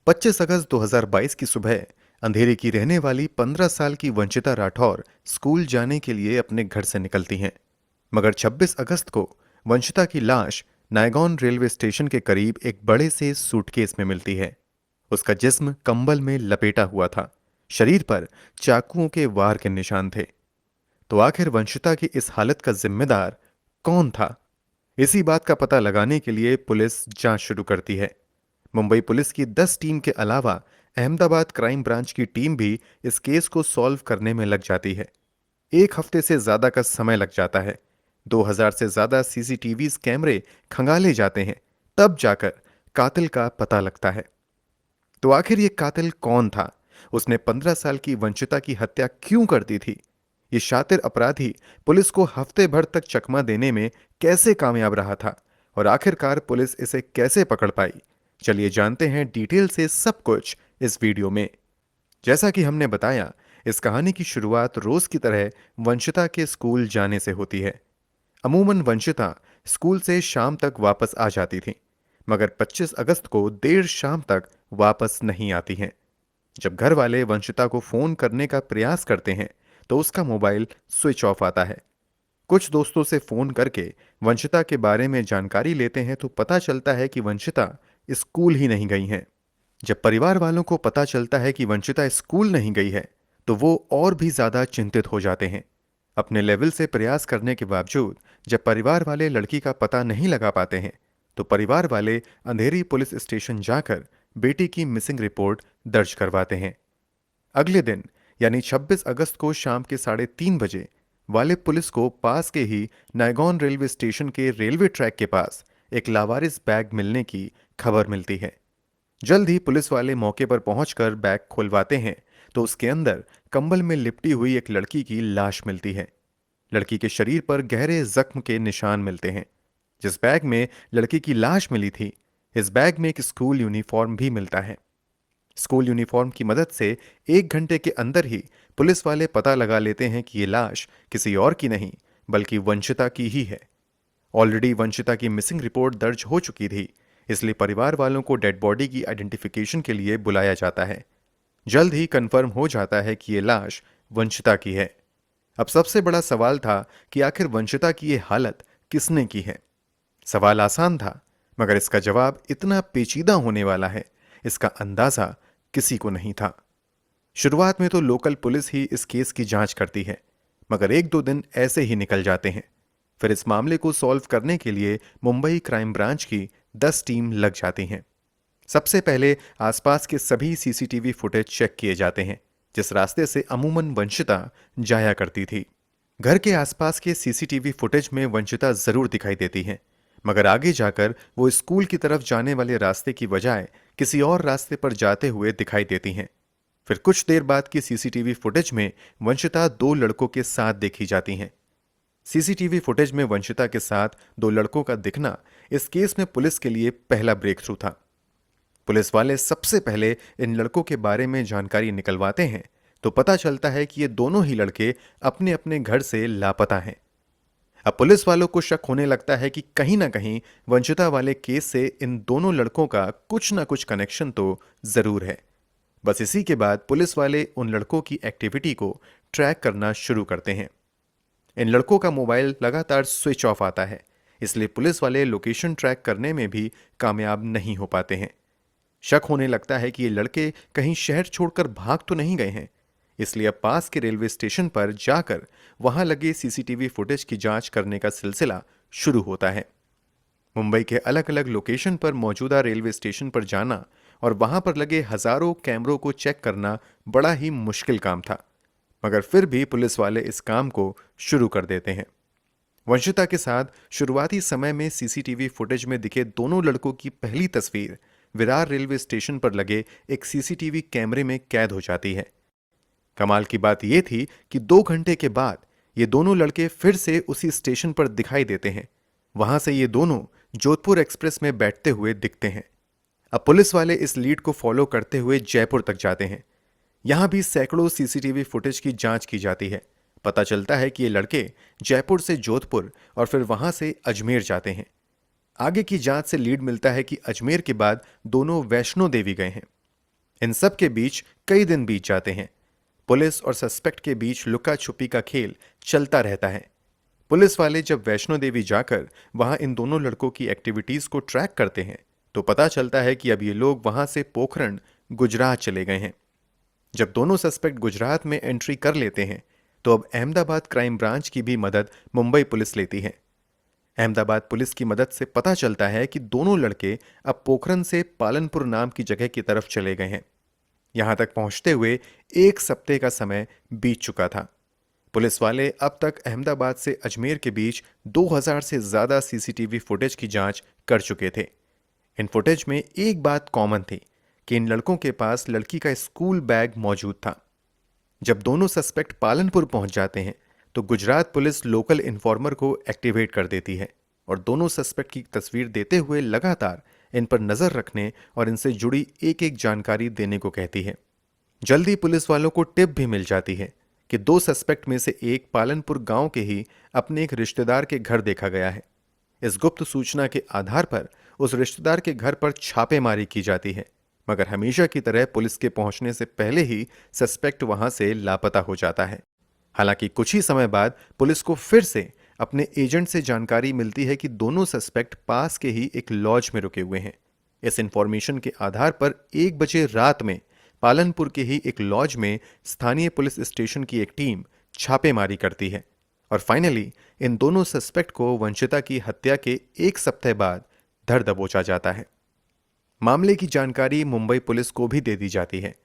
25 अगस्त 2022 की सुबह अंधेरे की रहने वाली 15 साल की वंचिता राठौर स्कूल जाने के लिए अपने घर से निकलती हैं। मगर 26 अगस्त को वंशिता की लाश नायगॉन रेलवे स्टेशन के करीब एक बड़े से सूटकेस में मिलती है। उसका जिस्म कंबल में लपेटा हुआ था। शरीर पर चाकुओं के वार के निशान थे। तो आखिर वंशिता की इस हालत का जिम्मेदार कौन था? इसी बात का पता लगाने के लिए पुलिस जांच शुरू करती है। मुंबई पुलिस की 10 टीम के अलावा अहमदाबाद क्राइम ब्रांच की टीम भी इस केस को सॉल्व करने में लग जाती है। एक हफ्ते से ज्यादा का समय लग जाता है। 2000 से ज्यादा सीसीटीवी कैमरे खंगाले जाते हैं। तब जाकर कातिल का पता लगता है। तो आखिर ये कातिल कौन था? उसने 15 साल की वंचिता की हत्या क्यों कर दी थी? ये शातिर अपराधी पुलिस को हफ्ते भर तक चकमा देने में कैसे कामयाब रहा था? और आखिरकार पुलिस इसे कैसे पकड़ पाई? चलिए जानते हैं डिटेल से सब कुछ इस वीडियो में। जैसा कि हमने बताया, इस कहानी की शुरुआत रोज की तरह वंशिता के स्कूल जाने से होती है। अमूमन वंशिता स्कूल से शाम तक वापस आ जाती थी, मगर 25 अगस्त को देर शाम तक वापस नहीं आती हैं। जब घर वाले वंशिता को फोन करने का प्रयास करते हैं तो उसका मोबाइल स्विच ऑफ आता है। कुछ दोस्तों से फोन करके वंशिता के बारे में जानकारी लेते हैं तो पता चलता है कि वंशिता स्कूल ही नहीं गई हैं। जब परिवार वालों को पता चलता है कि वंशिता स्कूल नहीं गई है तो वो और भी ज्यादा चिंतित हो जाते हैं। अपने लेवल से प्रयास करने के बावजूद जब परिवार वाले लड़की का पता नहीं लगा पाते हैं तो परिवार वाले अंधेरी पुलिस स्टेशन जाकर बेटी की मिसिंग रिपोर्ट दर्ज करवाते हैं। अगले दिन यानी 26 अगस्त को शाम के 3:30 बजे वाले पुलिस को पास के ही नायगॉन रेलवे स्टेशन के रेलवे ट्रैक के पास एक लावारिस बैग मिलने की खबर मिलती है। जल्द ही पुलिस वाले मौके पर पहुंचकर बैग खुलवाते हैं तो उसके अंदर कंबल में लिपटी हुई एक लड़की की लाश मिलती है। लड़की के शरीर पर गहरे जख्म के निशान मिलते हैं। जिस बैग में लड़की की लाश मिली थी, इस बैग में एक स्कूल यूनिफॉर्म भी मिलता है। स्कूल यूनिफॉर्म की मदद से 1 घंटे के अंदर ही पुलिस वाले पता लगा लेते हैं कि ये लाश किसी और की नहीं बल्कि वंशिता की ही है। ऑलरेडी वंशिता की मिसिंग रिपोर्ट दर्ज हो चुकी थी, इसलिए परिवार वालों को डेड बॉडी की आइडेंटिफिकेशन के लिए बुलाया जाता है। जल्द ही कंफर्म हो जाता है कि ये लाश वंशिता की है। अब सबसे बड़ा सवाल था कि आखिर वंशिता की ये हालत किसने की है। सवाल आसान था, मगर इसका जवाब इतना पेचीदा होने वाला है, इसका अंदाजा किसी को नहीं था। शुरुआत में तो लोकल पुलिस ही इस केस की जांच करती है, मगर 1-2 दिन ऐसे ही निकल जाते हैं। फिर इस मामले को सॉल्व करने के लिए मुंबई क्राइम ब्रांच की 10 टीम लग जाती हैं। सबसे पहले आसपास के सभी सीसीटीवी फुटेज चेक किए जाते हैं, जिस रास्ते से अमूमन वंशिता जाया करती थी। घर के आसपास के सीसीटीवी फुटेज में वंशिता जरूर दिखाई देती हैं, मगर आगे जाकर वो स्कूल की तरफ जाने वाले रास्ते की बजाय किसी और रास्ते पर जाते हुए दिखाई देती हैं। फिर कुछ देर बाद की सीसीटीवी फुटेज में वंशिता 2 लड़कों के साथ देखी जाती हैं। सीसीटीवी फुटेज में वंशिता के साथ 2 लड़कों का दिखना इस केस में पुलिस के लिए पहला ब्रेक थ्रू था। पुलिस वाले सबसे पहले इन लड़कों के बारे में जानकारी निकलवाते हैं तो पता चलता है कि ये दोनों ही लड़के अपने अपने घर से लापता हैं। अब पुलिस वालों को शक होने लगता है कि कहीं ना कहीं वंशिता वाले केस से इन दोनों लड़कों का कुछ ना कुछ कनेक्शन तो जरूर है। बस इसी के बाद पुलिस वाले उन लड़कों की एक्टिविटी को ट्रैक करना शुरू करते हैं। इन लड़कों का मोबाइल लगातार स्विच ऑफ आता है, इसलिए पुलिस वाले लोकेशन ट्रैक करने में भी कामयाब नहीं हो पाते हैं। शक होने लगता है कि ये लड़के कहीं शहर छोड़कर भाग तो नहीं गए हैं, इसलिए अब पास के रेलवे स्टेशन पर जाकर वहां लगे सीसीटीवी फुटेज की जांच करने का सिलसिला शुरू होता है। मुंबई के अलग अलग लोकेशन पर मौजूदा रेलवे स्टेशन पर जाना और वहां पर लगे हजारों कैमरों को चेक करना बड़ा ही मुश्किल काम था, मगर फिर भी पुलिस वाले इस काम को शुरू कर देते हैं। वंशिता के साथ शुरुआती समय में सीसीटीवी फुटेज में दिखे दोनों लड़कों की पहली तस्वीर विरार रेलवे स्टेशन पर लगे एक सीसीटीवी कैमरे में कैद हो जाती है। कमाल की बात यह थी कि 2 घंटे के बाद ये दोनों लड़के फिर से उसी स्टेशन पर दिखाई देते हैं। वहां से ये दोनों जोधपुर एक्सप्रेस में बैठते हुए दिखते हैं। अब पुलिस वाले इस लीड को फॉलो करते हुए जयपुर तक जाते हैं। यहां भी सैकड़ों सीसीटीवी फुटेज की जांच की जाती है। पता चलता है कि ये लड़के जयपुर से जोधपुर और फिर वहां से अजमेर जाते हैं। आगे की जांच से लीड मिलता है कि अजमेर के बाद दोनों वैष्णो देवी गए हैं। इन सब के बीच कई दिन बीत जाते हैं। पुलिस और सस्पेक्ट के बीच लुका छुपी का खेल चलता रहता है। पुलिस वाले जब वैष्णो देवी जाकर वहां इन दोनों लड़कों की एक्टिविटीज को ट्रैक करते हैं तो पता चलता है कि अब ये लोग वहां से पोखरण गुजरात चले गए हैं। जब दोनों सस्पेक्ट गुजरात में एंट्री कर लेते हैं तो अब अहमदाबाद क्राइम ब्रांच की भी मदद मुंबई पुलिस लेती है। अहमदाबाद पुलिस की मदद से पता चलता है कि दोनों लड़के अब पोखरण से पालनपुर नाम की जगह की तरफ चले गए हैं। यहां तक पहुंचते हुए एक सप्ताह का समय बीत चुका था। पुलिस वाले अब तक अहमदाबाद से अजमेर के बीच 2000 से ज्यादा सीसीटीवी फुटेज की जांच कर चुके थे। इन फुटेज में एक बात कॉमन थी कि इन लड़कों के पास लड़की का स्कूल बैग मौजूद था। जब दोनों सस्पेक्ट पालनपुर पहुंच जाते हैं तो गुजरात पुलिस लोकल इन्फॉर्मर को एक्टिवेट कर देती है और दोनों सस्पेक्ट की तस्वीर देते हुए लगातार इन पर नजर रखने और इनसे जुड़ी एक एक जानकारी देने को कहती है। जल्दी पुलिस वालों को टिप भी मिल जाती है कि दो सस्पेक्ट में से एक पालनपुर गांव के ही अपने एक रिश्तेदार के घर देखा गया है। इस गुप्त सूचना के आधार पर उस रिश्तेदार के घर पर छापेमारी की जाती है, मगर हमेशा की तरह पुलिस के पहुंचने से पहले ही सस्पेक्ट वहां से लापता हो जाता है। हालांकि कुछ ही समय बाद पुलिस को फिर से अपने एजेंट से जानकारी मिलती है कि दोनों सस्पेक्ट पास के ही एक लॉज में रुके हुए हैं। इस इंफॉर्मेशन के आधार पर 1 बजे रात में पालनपुर के ही एक लॉज में स्थानीय पुलिस स्टेशन की एक टीम छापेमारी करती है और फाइनली इन दोनों सस्पेक्ट को वंशिता की हत्या के एक सप्ताह बाद धर दबोचा जाता है। मामले की जानकारी मुंबई पुलिस को भी दे दी जाती है।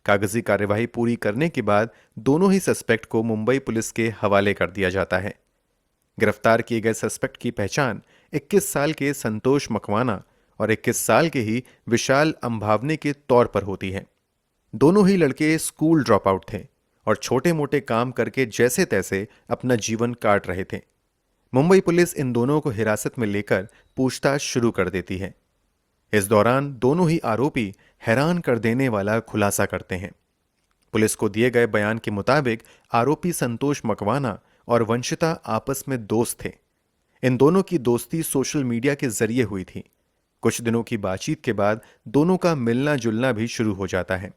कागजी कार्यवाही पूरी करने के बाद दोनों ही सस्पेक्ट को मुंबई पुलिस के हवाले कर दिया जाता है। गिरफ्तार किए गए सस्पेक्ट की पहचान 21 साल के संतोष मकवाना और 21 साल के ही विशाल अंभावने के तौर पर होती है। दोनों ही लड़के स्कूल ड्रॉप आउट थे और छोटे मोटे काम करके जैसे तैसे अपना जीवन काट रहे थे। मुंबई पुलिस इन दोनों को हिरासत में लेकर पूछताछ शुरू कर देती है। इस दौरान दोनों ही आरोपी हैरान कर देने वाला खुलासा करते हैं। पुलिस को दिए गए बयान के मुताबिक आरोपी संतोष मकवाना और वंशिता आपस में दोस्त थे। इन दोनों की दोस्ती सोशल मीडिया के जरिए हुई थी। कुछ दिनों की बातचीत के बाद दोनों का मिलना जुलना भी शुरू हो जाता है।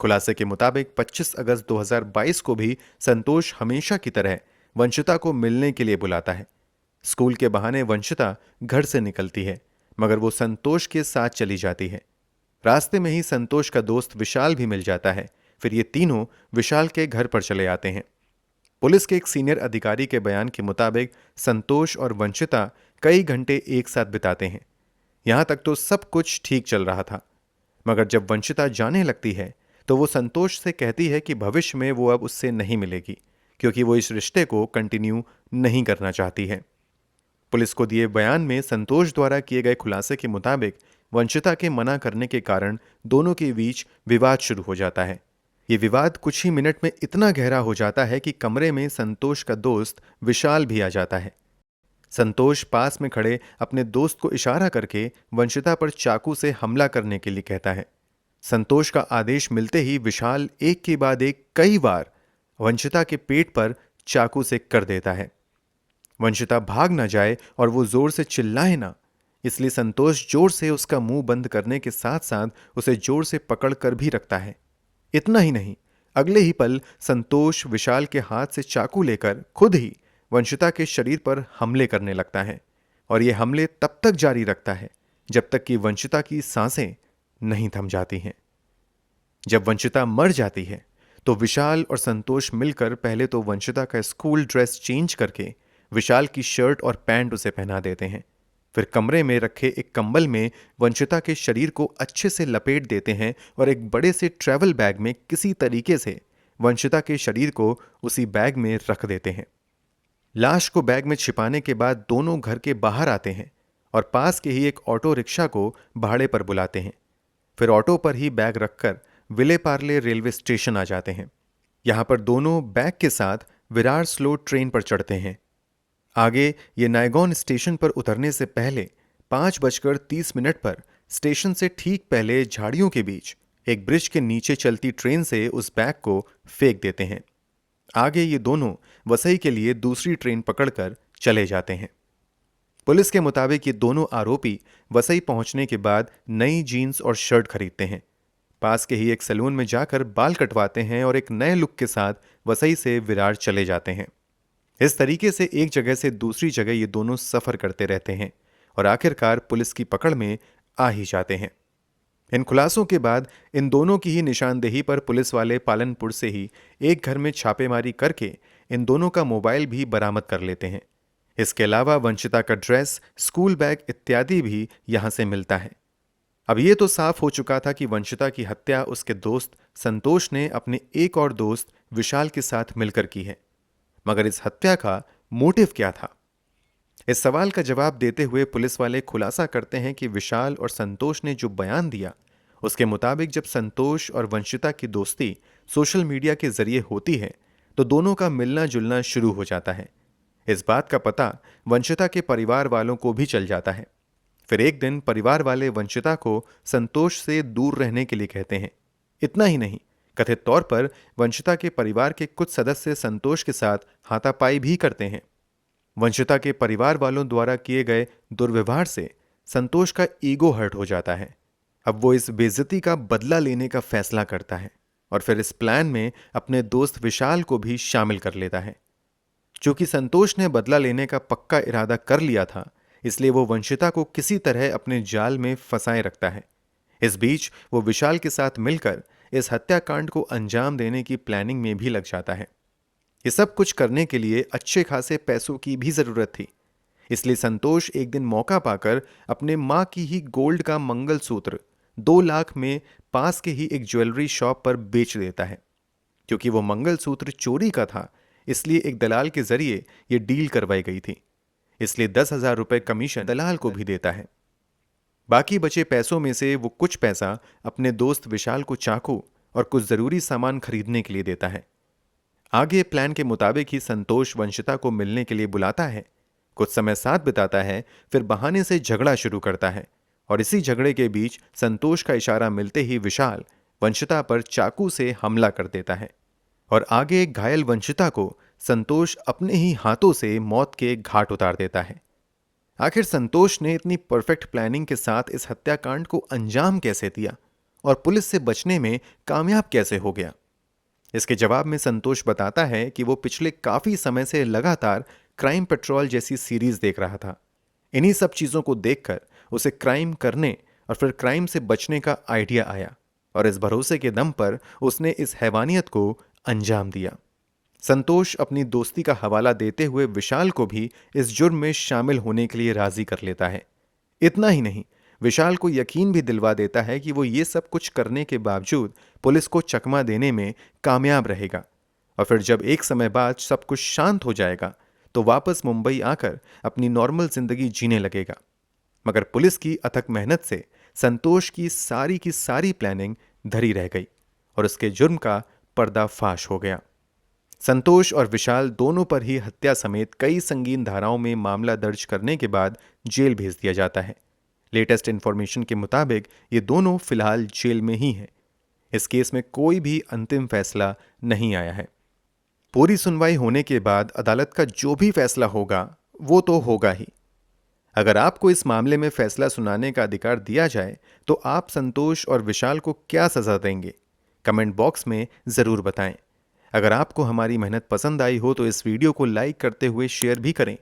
खुलासे के मुताबिक 25 अगस्त 2022 को भी संतोष हमेशा की तरह वंशिता को मिलने के लिए बुलाता है। स्कूल के बहाने वंशिता घर से निकलती है, मगर वो संतोष के साथ चली जाती है। रास्ते में ही संतोष का दोस्त विशाल भी मिल जाता है। फिर ये तीनों विशाल के घर पर चले आते हैं। पुलिस के एक सीनियर अधिकारी के बयान के मुताबिक संतोष और वंशिता कई घंटे एक साथ बिताते हैं। यहां तक तो सब कुछ ठीक चल रहा था, मगर जब वंशिता जाने लगती है तो वो संतोष से कहती है कि भविष्य में वो अब उससे नहीं मिलेगी, क्योंकि वो इस रिश्ते को कंटिन्यू नहीं करना चाहती है। पुलिस को दिए बयान में संतोष द्वारा किए गए खुलासे के मुताबिक वंशिता के मना करने के कारण दोनों के बीच विवाद शुरू हो जाता है। ये विवाद कुछ ही मिनट में इतना गहरा हो जाता है कि कमरे में संतोष का दोस्त विशाल भी आ जाता है। संतोष पास में खड़े अपने दोस्त को इशारा करके वंशिता पर चाकू से हमला करने के लिए कहता है। संतोष का आदेश मिलते ही विशाल एक के बाद एक कई बार वंशिता के पेट पर चाकू से कर देता है। वंशिता भाग ना जाए और वो जोर से चिल्लाए ना, इसलिए संतोष जोर से उसका मुंह बंद करने के साथ साथ उसे जोर से पकड़ कर भी रखता है। इतना ही नहीं, अगले ही पल संतोष विशाल के हाथ से चाकू लेकर खुद ही वंशिता के शरीर पर हमले करने लगता है और ये हमले तब तक जारी रखता है जब तक कि वंशिता की सांसें नहीं थम जाती हैं। जब वंशिता मर जाती है तो विशाल और संतोष मिलकर पहले तो वंशिता का स्कूल ड्रेस चेंज करके विशाल की शर्ट और पैंट उसे पहना देते हैं। फिर कमरे में रखे एक कंबल में वंशिता के शरीर को अच्छे से लपेट देते हैं और एक बड़े से ट्रैवल बैग में किसी तरीके से वंशिता के शरीर को उसी बैग में रख देते हैं। लाश को बैग में छिपाने के बाद दोनों घर के बाहर आते हैं और पास के ही एक ऑटो रिक्शा को भाड़े पर बुलाते हैं। फिर ऑटो पर ही बैग रखकर विले पार्ले रेलवे स्टेशन आ जाते हैं। यहां पर दोनों बैग के साथ विरार स्लो ट्रेन पर चढ़ते हैं। आगे ये नायगॉन स्टेशन पर उतरने से पहले 5:30 पर स्टेशन से ठीक पहले झाड़ियों के बीच एक ब्रिज के नीचे चलती ट्रेन से उस बैग को फेंक देते हैं। आगे ये दोनों वसई के लिए दूसरी ट्रेन पकड़कर चले जाते हैं। पुलिस के मुताबिक ये दोनों आरोपी वसई पहुंचने के बाद नई जीन्स और शर्ट खरीदते हैं। पास के ही एक सैलून में जाकर बाल कटवाते हैं और एक नए लुक के साथ वसई से विरार चले जाते हैं। इस तरीके से एक जगह से दूसरी जगह ये दोनों सफर करते रहते हैं और आखिरकार पुलिस की पकड़ में आ ही जाते हैं। इन खुलासों के बाद इन दोनों की ही निशानदेही पर पुलिस वाले पालनपुर से ही एक घर में छापेमारी करके इन दोनों का मोबाइल भी बरामद कर लेते हैं। इसके अलावा वंशिता का ड्रेस, स्कूल बैग इत्यादि भी यहां से मिलता है। अब ये तो साफ हो चुका था कि वंशिता की हत्या उसके दोस्त संतोष ने अपने एक और दोस्त विशाल के साथ मिलकर की है। मगर इस हत्या का मोटिव क्या था? इस सवाल का जवाब देते हुए पुलिस वाले खुलासा करते हैं कि विशाल और संतोष ने जो बयान दिया, उसके मुताबिक जब संतोष और वंशिता की दोस्ती सोशल मीडिया के जरिए होती है तो दोनों का मिलना जुलना शुरू हो जाता है। इस बात का पता वंशिता के परिवार वालों को भी चल जाता है। फिर एक दिन परिवार वाले वंशिता को संतोष से दूर रहने के लिए कहते हैं। इतना ही नहीं, कथित तौर पर वंशिता के परिवार के कुछ सदस्य संतोष के साथ हाथापाई भी करते हैं। वंशिता के परिवार वालों द्वारा किए गए दुर्व्यवहार से संतोष का ईगो हर्ट हो जाता है। अब वो इस बेइज्जती का बदला लेने का फैसला करता है और फिर इस प्लान में अपने दोस्त विशाल को भी शामिल कर लेता है। चूंकि संतोष ने बदला लेने का पक्का इरादा कर लिया था, इसलिए वो वंशिता को किसी तरह अपने जाल में फंसाए रखता है। इस बीच वो विशाल के साथ मिलकर इस हत्याकांड को अंजाम देने की प्लानिंग में भी लग जाता है। ये सब कुछ करने के लिए अच्छे खासे पैसों की भी जरूरत थी, इसलिए संतोष एक दिन मौका पाकर अपने मां की ही गोल्ड का मंगलसूत्र 2 लाख में पास के ही एक ज्वेलरी शॉप पर बेच देता है। क्योंकि वो मंगलसूत्र चोरी का था, इसलिए एक दलाल के जरिए ये डील करवाई गई थी, इसलिए 10,000 रुपए कमीशन दलाल को भी देता है। बाकी बचे पैसों में से वो कुछ पैसा अपने दोस्त विशाल को चाकू और कुछ जरूरी सामान खरीदने के लिए देता है। आगे प्लान के मुताबिक ही संतोष वंशिता को मिलने के लिए बुलाता है, कुछ समय साथ बिताता है, फिर बहाने से झगड़ा शुरू करता है और इसी झगड़े के बीच संतोष का इशारा मिलते ही विशाल वंशिता पर चाकू से हमला कर देता है और आगे घायल वंशिता को संतोष अपने ही हाथों से मौत के घाट उतार देता है। आखिर संतोष ने इतनी परफेक्ट प्लानिंग के साथ इस हत्याकांड को अंजाम कैसे दिया और पुलिस से बचने में कामयाब कैसे हो गया? इसके जवाब में संतोष बताता है कि वो पिछले काफी समय से लगातार क्राइम पेट्रोल जैसी सीरीज देख रहा था। इन्हीं सब चीजों को देखकर उसे क्राइम करने और फिर क्राइम से बचने का आइडिया आया और इस भरोसे के दम पर उसने इस हैवानियत को अंजाम दिया। संतोष अपनी दोस्ती का हवाला देते हुए विशाल को भी इस जुर्म में शामिल होने के लिए राजी कर लेता है। इतना ही नहीं, विशाल को यकीन भी दिलवा देता है कि वो ये सब कुछ करने के बावजूद पुलिस को चकमा देने में कामयाब रहेगा और फिर जब एक समय बाद सब कुछ शांत हो जाएगा तो वापस मुंबई आकर अपनी नॉर्मल जिंदगी जीने लगेगा। मगर पुलिस की अथक मेहनत से संतोष की सारी प्लानिंग धरी रह गई और उसके जुर्म का पर्दाफाश हो गया। संतोष और विशाल दोनों पर ही हत्या समेत कई संगीन धाराओं में मामला दर्ज करने के बाद जेल भेज दिया जाता है। लेटेस्ट इंफॉर्मेशन के मुताबिक ये दोनों फिलहाल जेल में ही हैं। इस केस में कोई भी अंतिम फैसला नहीं आया है। पूरी सुनवाई होने के बाद अदालत का जो भी फैसला होगा वो तो होगा ही। अगर आपको इस मामले में फैसला सुनाने का अधिकार दिया जाए तो आप संतोष और विशाल को क्या सजा देंगे? कमेंट बॉक्स में जरूर बताएं। अगर आपको हमारी मेहनत पसंद आई हो तो इस वीडियो को लाइक करते हुए शेयर भी करें।